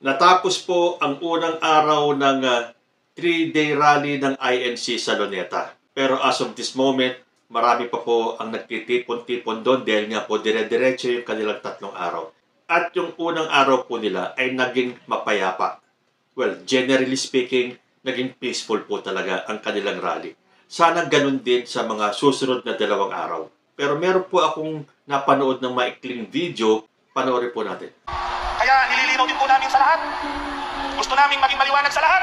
Natapos po ang unang araw ng 3-day rally ng INC sa Luneta. Pero as of this moment, marami pa po ang nagtitipon-tipon doon dahil nga po dire-diretso yung kanilang 3 araw. At yung unang araw po nila ay naging mapayapa. Well, generally speaking, naging peaceful po talaga ang kanilang rally. Sana ganun din sa mga susunod na 2 araw. Pero meron po akong napanood ng maikling video, panoorin po natin. Kaya nililinaw din po namin sa lahat. Gusto namin maging maliwanag sa lahat.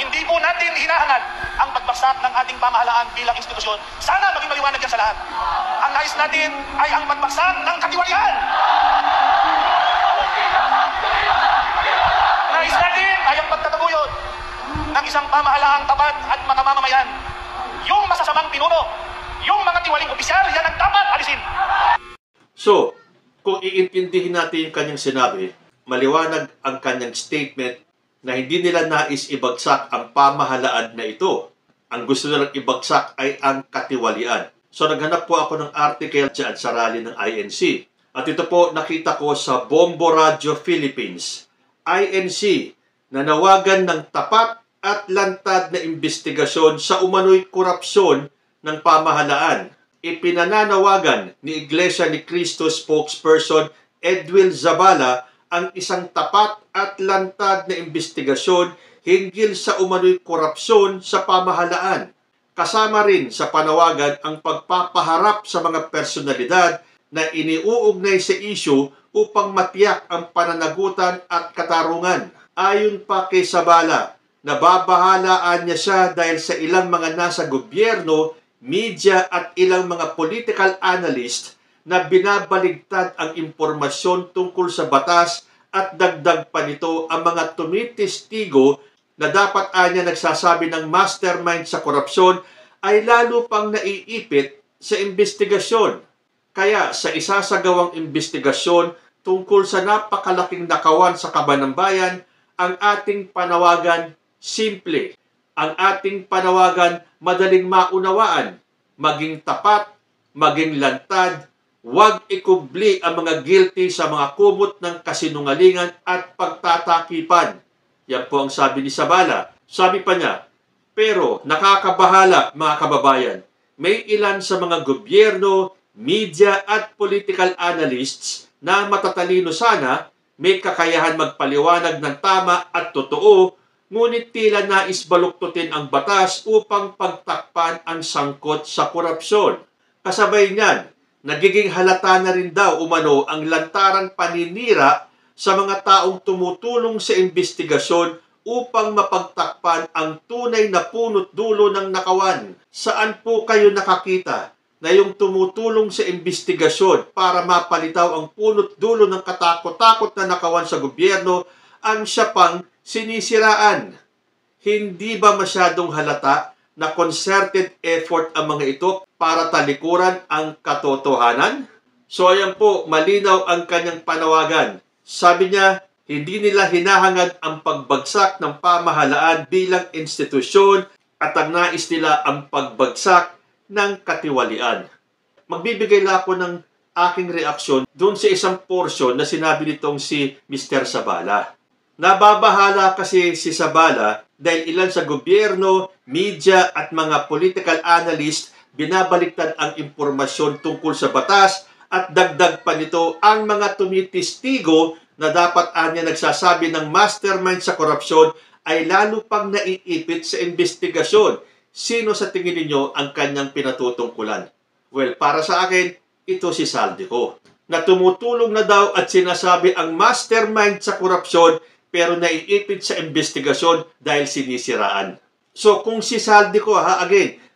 Hindi po natin hinahangad ang pagbagsak ng ating pamahalaan bilang institusyon. Sana maging maliwanag yan sa lahat. Ang nais natin ay ang pagbagsak ng katiwalian. Nais natin ay ang pagtataguyod ng isang pamahalaang tapat at mga mamamayan. Yung masasamang pinuno, yung mga tiwaling opisyal, yan ang dapat alisin. So, kung iintindihin natin yung kanyang sinabi, maliwanag ang kanyang statement na hindi nila nais ibagsak ang pamahalaan na ito. Ang gusto nilang ibagsak ay ang katiwalian. So naghanap po ako ng article dyan sa rally ng INC. At ito po nakita ko sa Bombo Radio Philippines. INC, nanawagan ng tapat at lantad na investigasyon sa umano'y korupsyon ng pamahalaan. Ipinananawagan ni Iglesia ni Cristo spokesperson Edwil Zabala ang isang tapat at lantad na investigasyon hinggil sa umano'y korupsyon sa pamahalaan. Kasama rin sa panawagan ang pagpapaharap sa mga personalidad na iniuugnay sa isyu upang matiyak ang pananagutan at katarungan. Ayon pa kay Zabala, nababahalaan niya siya dahil sa ilang mga nasa gobyerno, media at ilang mga political analyst na binabaligtad ang impormasyon tungkol sa batas at dagdag pa nito ang mga tumitestigo na dapat anya nagsasabi ng mastermind sa korupsyon ay lalo pang naiipit sa investigasyon. Kaya sa isasagawang investigasyon tungkol sa napakalaking nakawan sa kaban ng bayan, ang ating panawagan simple. Ang ating panawagan madaling maunawaan, maging tapat, maging lantad, huwag ikubli ang mga guilty sa mga kumot ng kasinungalingan at pagtatakipan. Yan po ang sabi ni Zabala. Sabi pa niya, pero nakakabahala mga kababayan, may ilan sa mga gobyerno, media at political analysts na matatalino sana, may kakayahan magpaliwanag ng tama at totoo, ngunit tila nais baluktutin ang batas upang pagtakpan ang sangkot sa korupsyon. Kasabay niyan, nagiging halata na rin daw umano ang lantarang paninira sa mga taong tumutulong sa investigasyon upang mapagtakpan ang tunay na punot dulo ng nakawan. Saan po kayo nakakita na yung tumutulong sa investigasyon para mapalitaw ang punot dulo ng katakot-takot na nakawan sa gobyerno ang siya pang sinisiraan? Hindi ba masyadong halata na concerted effort ang mga ito para talikuran ang katotohanan? So ayan po, malinaw ang kanyang panawagan. Sabi niya, hindi nila hinahangad ang pagbagsak ng pamahalaan bilang institusyon at ang nais nila ang pagbagsak ng katiwalian. Magbibigay lang ako ng aking reaksyon doon sa isang portion na sinabi nitong si Mr. Zabala. Nababahala kasi si Zabala dahil ilan sa gobyerno, media at mga political analyst binabaliktad ang impormasyon tungkol sa batas at dagdag pa nito ang mga tumitestigo na dapat anya nagsasabi ng mastermind sa korupsyon ay lalo pang naiipit sa investigasyon. Sino sa tingin ninyo ang kanyang pinatutungkulan? Well, para sa akin, ito si Saldico, na tumutulong na daw at sinasabi ang mastermind sa korupsyon pero naiipit sa investigasyon dahil sinisiraan. So kung si Saldico,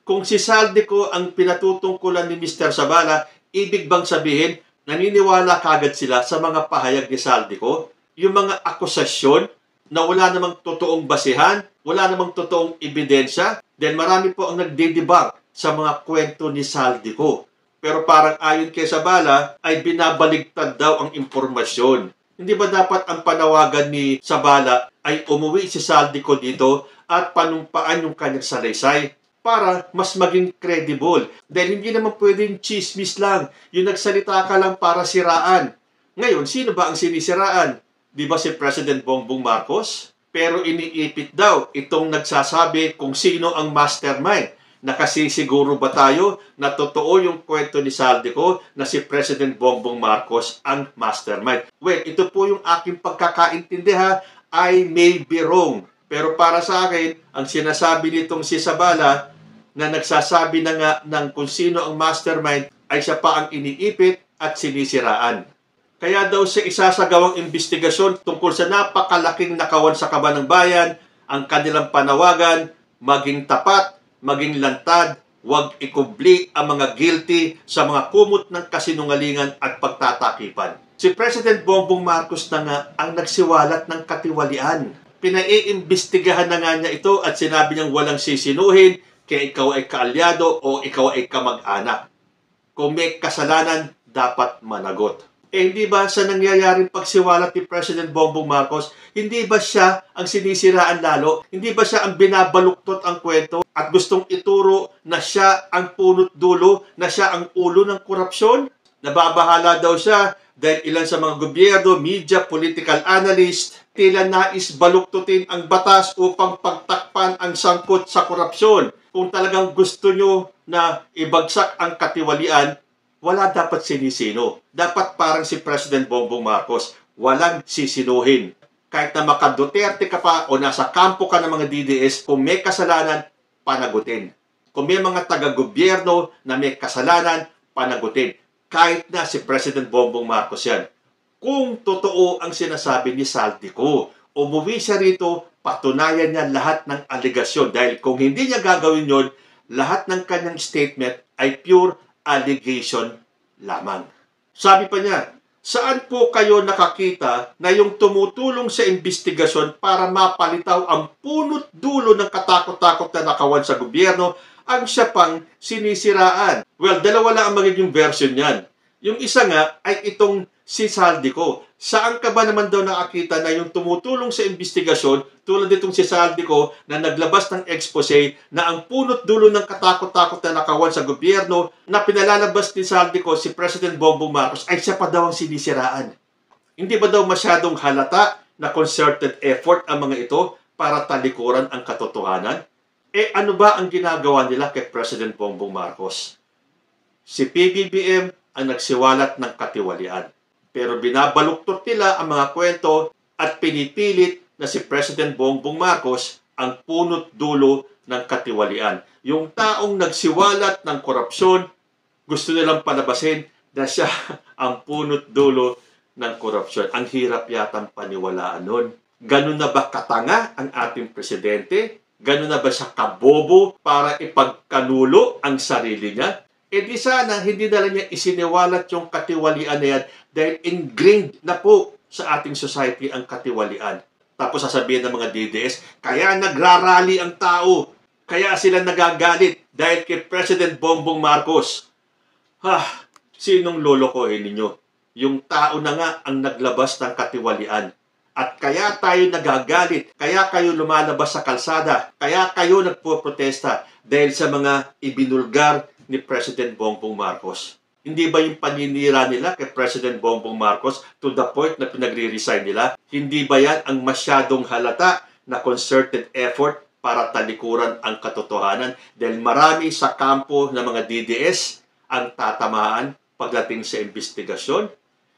kung si Saldico ang pinatutungkulan ni Mr. Zabala, ibig bang sabihin, naniniwala kagad sila sa mga pahayag ni Saldico? Yung mga akusasyon na wala namang totoong basihan, wala namang totoong ebidensya, dahil marami po ang nagdidebunk sa mga kwento ni Saldico. Pero parang ayon kay Zabala ay binabaligtad daw ang impormasyon. Hindi ba dapat ang panawagan ni Zabala ay umuwi si Saldico dito at panumpaan yung kanyang salaysay para mas maging credible? Dahil hindi naman pwedeng chismis lang, yung nagsalita ka lang para siraan. Ngayon, sino ba ang sinisiraan? Di ba si President Bongbong Marcos? Pero iniipit daw itong nagsasabi kung sino ang mastermind. Nakasisiguro ba tayo na totoo yung kwento ni Saldico na si President Bongbong Marcos ang mastermind? Well, ito po yung aking pagkakaintindi ha. I may be wrong. Pero para sa akin, ang sinasabi nitong si Zabala na nagsasabi na nga ng kung sino ang mastermind ay siya pa ang iniipit at sinisiraan. Kaya daw sa isasagawang investigasyon tungkol sa napakalaking nakawan sa kaban ng bayan, ang kanilang panawagan, maging tapat, maging lantad, huwag ikubli ang mga guilty sa mga kumot ng kasinungalingan at pagtatakipan. Si President Bongbong Marcos na nga ang nagsiwalat ng katiwalian. Pinaiimbestigahan na nga niya ito at sinabi niyang walang sisinuhin kaya ikaw ay kaalyado o ikaw ay kamag-anak. Kung may kasalanan, dapat managot. Hindi ba sa nangyayaring pagsiwalat ni President Bongbong Marcos, hindi ba siya ang sinisiraan lalo? Hindi ba siya ang binabaluktot ang kwento at gustong ituro na siya ang punot dulo, na siya ang ulo ng korupsyon? Nababahala daw siya dahil ilan sa mga gobyerno, media, political analyst, tila nais baluktutin ang batas upang pagtakpan ang sangkot sa korupsyon. Kung talagang gusto nyo na ibagsak ang katiwalian, wala dapat sinisino. Dapat parang si President Bongbong Marcos, walang sisinuhin. Kahit na maka-Duterte ka pa o nasa kampo ka ng mga DDS, kung may kasalanan, panagutin. Kung may mga taga-gobyerno na may kasalanan, panagutin. Kahit na si President Bongbong Marcos yan. Kung totoo ang sinasabi ni Saldico, umuwi siya rito, patunayan niya lahat ng aligasyon. Dahil kung hindi niya gagawin yon, lahat ng kanyang statement ay pure allegation lamang. Sabi pa niya, saan po kayo nakakita na yung tumutulong sa investigasyon para mapalitaw ang punot dulo ng katakot-takot na nakawan sa gobyerno ang siya pang sinisiraan? Well, dalawa lang ang magiging version niyan. Yung isa nga ay itong si Saldico. Saan ka ba naman daw nakakita na yung tumutulong sa investigasyon, tulad itong si Saldico na naglabas ng expose na ang punot dulo ng katakot-takot na nakawan sa gobyerno na pinalalabas ni Saldico si President Bongbong Marcos ay siya pa daw ang sinisiraan? Hindi ba daw masyadong halata na concerted effort ang mga ito para talikuran ang katotohanan? Ano ba ang ginagawa nila kay President Bongbong Marcos? Si PBBM ang nagsiwalat ng katiwalian. Pero binabaluktot nila ang mga kwento at pinipilit na si President Bongbong Marcos ang punot dulo ng katiwalian. Yung taong nagsiwalat ng korupsyon, gusto nilang palabasin na siya ang punot dulo ng korupsyon. Ang hirap yatang paniwalaan nun. Ganun na ba katanga ang ating presidente? Ganun na ba siya kabobo para ipagkanulo ang sarili niya? Di sana hindi na lang niya isiniwalat yung katiwalian na yan dahil ingrained na po sa ating society ang katiwalian. Tapos sasabihin ng mga DDS, kaya nagrarally ang tao, kaya sila nagagalit dahil kay President Bongbong Marcos. Sinong lolokohin ninyo? Yung tao na nga ang naglabas ng katiwalian. At kaya tayo nagagalit, kaya kayo lumalabas sa kalsada, kaya kayo nagpoprotesta dahil sa mga ibinulgar ni President Bongbong Marcos. Hindi ba yung paninira nila kay President Bongbong Marcos to the point na pinagre-resign nila? Hindi ba yan ang masyadong halata na concerted effort para talikuran ang katotohanan? Dahil marami sa kampo ng mga DDS ang tatamaan pagdating sa investigasyon.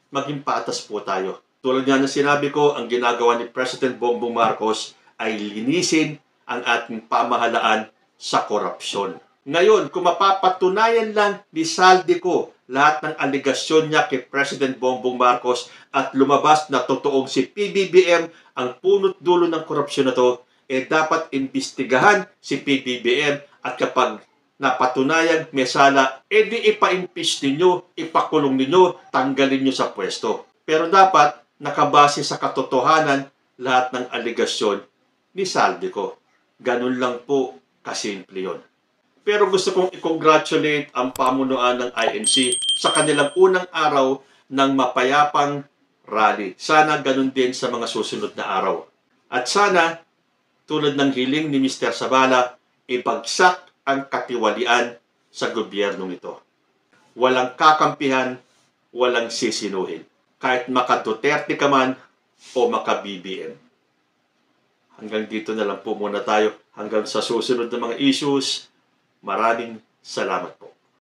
Maging patas po tayo. Tulad nga na sinabi ko, ang ginagawa ni President Bongbong Marcos ay linisin ang ating pamahalaan sa korupsyon. Ngayon, kung mapapatunayan lang ni Saldico lahat ng aligasyon niya kay President Bongbong Marcos at lumabas na totoong si PBBM ang punot dulo ng korupsyon na to, dapat imbestigahan si PBBM at kapag napatunayan may sala, di ipa-impeach ninyo, ipakulong ninyo, tanggalin nyo sa pwesto. Pero dapat nakabase sa katotohanan lahat ng aligasyon ni Saldico. Ganun lang po kasimple yun. Pero gusto kong i-congratulate ang pamunuan ng INC sa kanilang unang araw ng mapayapang rally. Sana ganun din sa mga susunod na araw. At sana, tulad ng hiling ni Mr. Zabala, ibagsak ang katiwalian sa gobyernong ito. Walang kakampihan, walang sisinuhin. Kahit maka-Duterte ka man o maka-BBM. Hanggang dito na lang po muna tayo. Hanggang sa susunod na mga issues. Maraming salamat po.